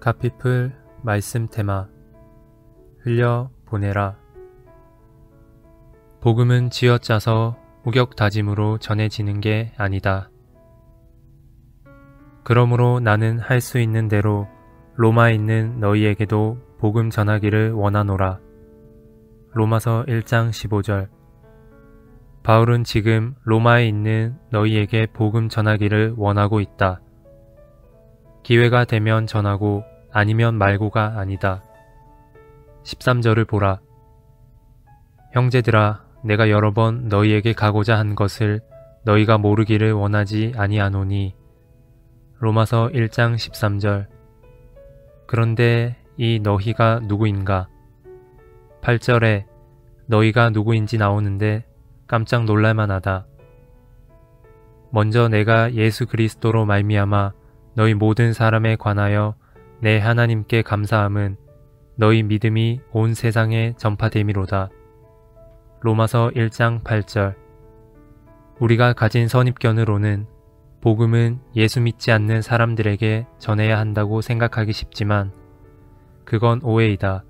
가피풀 말씀 테마 흘려 보내라. 복음은 쥐어짜서 우격다짐으로 전해지는 게 아니다. 그러므로 나는 할 수 있는 대로 로마에 있는 너희에게도 복음 전하기를 원하노라. 로마서 1장 15절. 바울은 지금 로마에 있는 너희에게 복음 전하기를 원하고 있다. 기회가 되면 전하고 아니면 말고가 아니다. 13절을 보라. 형제들아, 내가 여러 번 너희에게 가고자 한 것을 너희가 모르기를 원하지 아니하노니. 로마서 1장 13절. 그런데 이 너희가 누구인가? 8절에 너희가 누구인지 나오는데 깜짝 놀랄만하다. 먼저 내가 예수 그리스도로 말미암아 너희 모든 사람에 관하여 내 하나님께 감사함은 너희 믿음이 온 세상에 전파됨이로다. 로마서 1장 8절. 우리가 가진 선입견으로는 복음은 예수 믿지 않는 사람들에게 전해야 한다고 생각하기 쉽지만 그건 오해이다.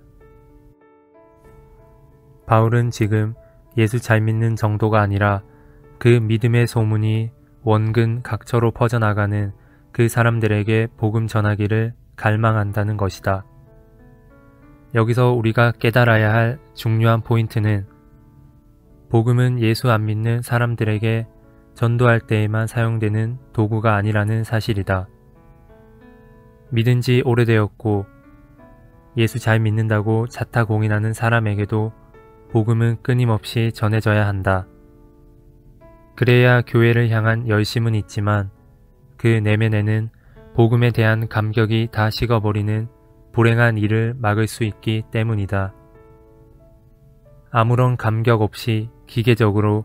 바울은 지금 예수 잘 믿는 정도가 아니라 그 믿음의 소문이 원근 각처로 퍼져나가는 그 사람들에게 복음 전하기를 갈망한다는 것이다. 여기서 우리가 깨달아야 할 중요한 포인트는 복음은 예수 안 믿는 사람들에게 전도할 때에만 사용되는 도구가 아니라는 사실이다. 믿은 지 오래되었고 예수 잘 믿는다고 자타공인하는 사람에게도 복음은 끊임없이 전해져야 한다. 그래야 교회를 향한 열심은 있지만 그 내면에는 복음에 대한 감격이 다 식어버리는 불행한 일을 막을 수 있기 때문이다. 아무런 감격 없이 기계적으로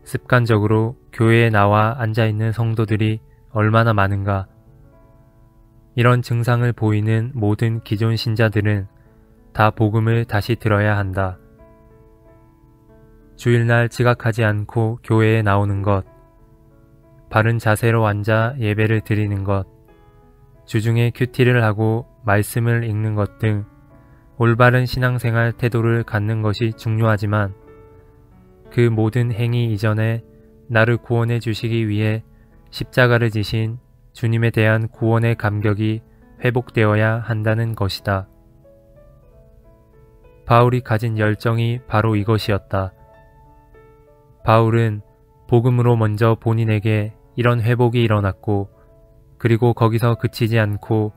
습관적으로 교회에 나와 앉아있는 성도들이 얼마나 많은가. 이런 증상을 보이는 모든 기존 신자들은 다 복음을 다시 들어야 한다. 주일날 지각하지 않고 교회에 나오는 것, 바른 자세로 앉아 예배를 드리는 것, 주중에 큐티를 하고 말씀을 읽는 것 등 올바른 신앙생활 태도를 갖는 것이 중요하지만 그 모든 행위 이전에 나를 구원해 주시기 위해 십자가를 지신 주님에 대한 구원의 감격이 회복되어야 한다는 것이다. 바울이 가진 열정이 바로 이것이었다. 바울은 복음으로 먼저 본인에게 이런 회복이 일어났고 그리고 거기서 그치지 않고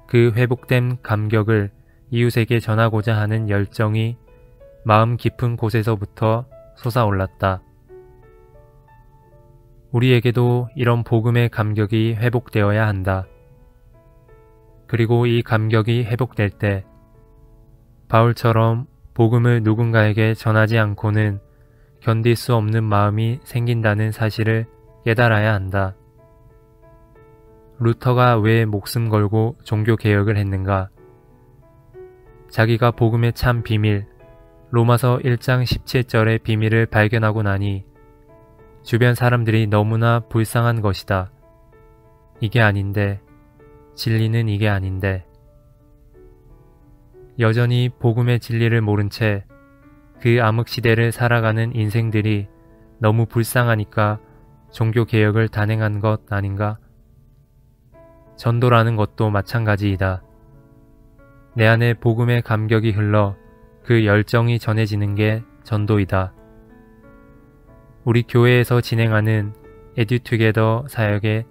그 회복된 감격을 이웃에게 전하고자 하는 열정이 마음 깊은 곳에서부터 솟아올랐다. 우리에게도 이런 복음의 감격이 회복되어야 한다. 그리고 이 감격이 회복될 때 바울처럼 복음을 누군가에게 전하지 않고는 견딜 수 없는 마음이 생긴다는 사실을 깨달아야 한다. 루터가 왜 목숨 걸고 종교개혁을 했는가? 자기가 복음의 참 비밀, 로마서 1장 17절의 비밀을 발견하고 나니 주변 사람들이 너무나 불쌍한 것이다. 이게 아닌데, 진리는 이게 아닌데. 여전히 복음의 진리를 모른 채 그 암흑시대를 살아가는 인생들이 너무 불쌍하니까 종교개혁을 단행한 것 아닌가? 전도라는 것도 마찬가지이다. 내 안에 복음의 감격이 흘러 그 열정이 전해지는 게 전도이다. 우리 교회에서 진행하는 에듀투게더 사역에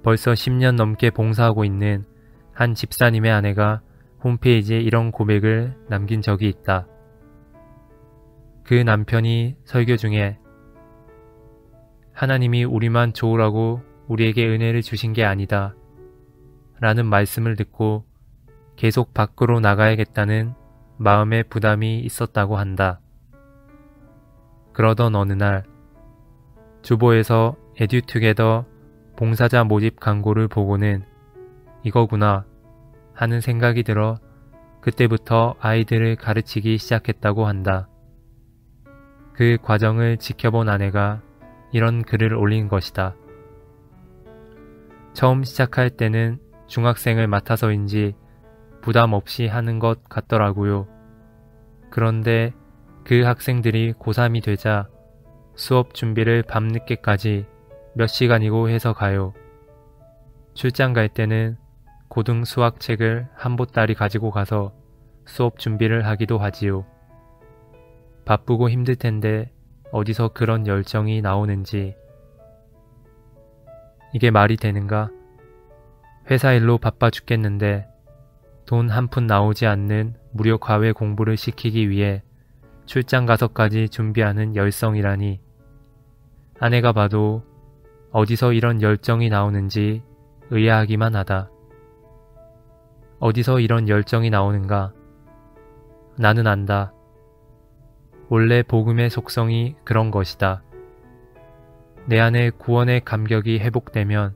벌써 10년 넘게 봉사하고 있는 한 집사님의 아내가 홈페이지에 이런 고백을 남긴 적이 있다. 그 남편이 설교 중에 하나님이 우리만 좋으라고 우리에게 은혜를 주신 게 아니다 라는 말씀을 듣고 계속 밖으로 나가야겠다는 마음의 부담이 있었다고 한다. 그러던 어느 날 주보에서 에듀투게더 봉사자 모집 광고를 보고는 이거구나 하는 생각이 들어 그때부터 아이들을 가르치기 시작했다고 한다. 그 과정을 지켜본 아내가 이런 글을 올린 것이다. 처음 시작할 때는 중학생을 맡아서인지 부담 없이 하는 것 같더라고요. 그런데 그 학생들이 고3이 되자 수업 준비를 밤늦게까지 몇 시간이고 해서 가요. 출장 갈 때는 고등 수학책을 한 보따리 가지고 가서 수업 준비를 하기도 하지요. 바쁘고 힘들 텐데 어디서 그런 열정이 나오는지. 이게 말이 되는가? 회사 일로 바빠 죽겠는데 돈 한 푼 나오지 않는 무료 과외 공부를 시키기 위해 출장 가서까지 준비하는 열성이라니. 아내가 봐도 어디서 이런 열정이 나오는지 의아하기만 하다. 어디서 이런 열정이 나오는가? 나는 안다. 원래 복음의 속성이 그런 것이다. 내 안에 구원의 감격이 회복되면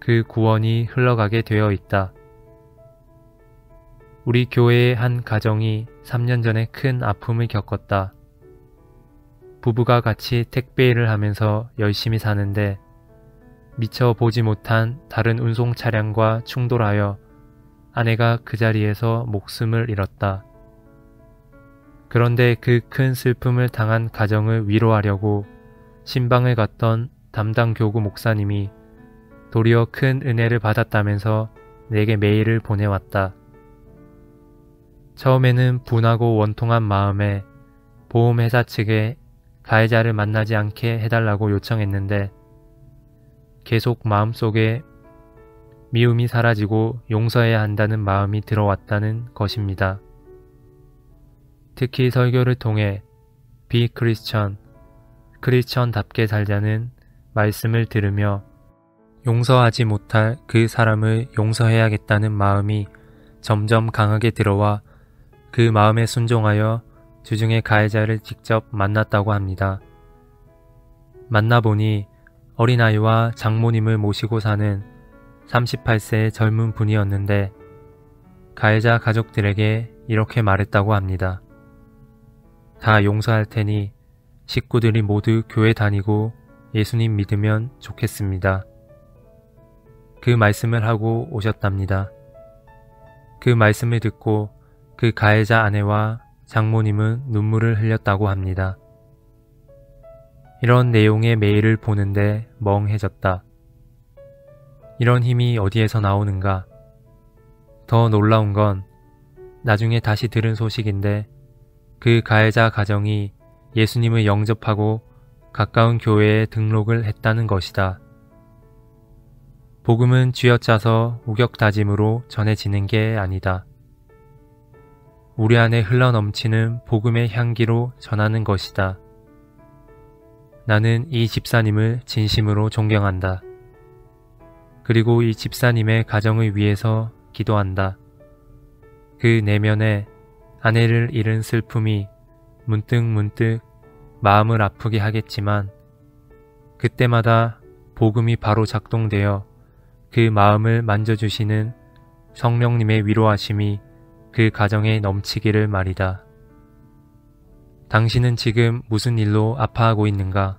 그 구원이 흘러가게 되어 있다. 우리 교회의 한 가정이 3년 전에 큰 아픔을 겪었다. 부부가 같이 택배 일을 하면서 열심히 사는데 미처 보지 못한 다른 운송 차량과 충돌하여 아내가 그 자리에서 목숨을 잃었다. 그런데 그 큰 슬픔을 당한 가정을 위로하려고 신방을 갔던 담당 교구 목사님이 도리어 큰 은혜를 받았다면서 내게 메일을 보내왔다. 처음에는 분하고 원통한 마음에 보험회사 측에 가해자를 만나지 않게 해달라고 요청했는데 계속 마음속에 미움이 사라지고 용서해야 한다는 마음이 들어왔다는 것입니다. 특히 설교를 통해 크리스천답게 살자는 말씀을 들으며 용서하지 못할 그 사람을 용서해야겠다는 마음이 점점 강하게 들어와 그 마음에 순종하여 주중에 가해자를 직접 만났다고 합니다. 만나보니 어린아이와 장모님을 모시고 사는 38세의 젊은 분이었는데 가해자 가족들에게 이렇게 말했다고 합니다. 다 용서할 테니 식구들이 모두 교회 다니고 예수님 믿으면 좋겠습니다. 그 말씀을 하고 오셨답니다. 그 말씀을 듣고 그 가해자 아내와 장모님은 눈물을 흘렸다고 합니다. 이런 내용의 메일을 보는데 멍해졌다. 이런 힘이 어디에서 나오는가? 더 놀라운 건 나중에 다시 들은 소식인데 그 가해자 가정이 예수님을 영접하고 가까운 교회에 등록을 했다는 것이다. 복음은 쥐어짜서 우격다짐으로 전해지는 게 아니다. 우리 안에 흘러넘치는 복음의 향기로 전하는 것이다. 나는 이 집사님을 진심으로 존경한다. 그리고 이 집사님의 가정을 위해서 기도한다. 그 내면에 아내를 잃은 슬픔이 문득문득 마음을 아프게 하겠지만 그때마다 복음이 바로 작동되어 그 마음을 만져주시는 성령님의 위로하심이 그 가정에 넘치기를 말이다. 당신은 지금 무슨 일로 아파하고 있는가?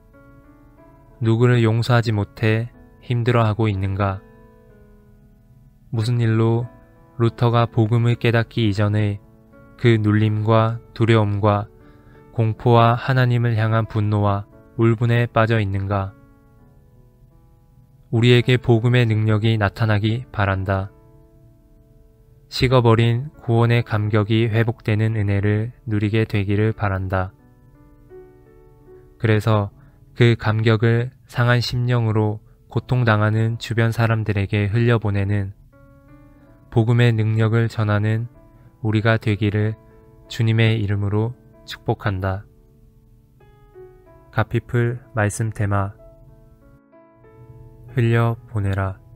누구를 용서하지 못해 힘들어하고 있는가? 무슨 일로 루터가 복음을 깨닫기 이전에 그 눌림과 두려움과 공포와 하나님을 향한 분노와 울분에 빠져 있는가? 우리에게 복음의 능력이 나타나기 바란다. 식어버린 구원의 감격이 회복되는 은혜를 누리게 되기를 바란다. 그래서 그 감격을 상한 심령으로 고통당하는 주변 사람들에게 흘려보내는 복음의 능력을 전하는 우리가 되기를 주님의 이름으로 축복한다. 가피풀 말씀 테마 흘려보내라.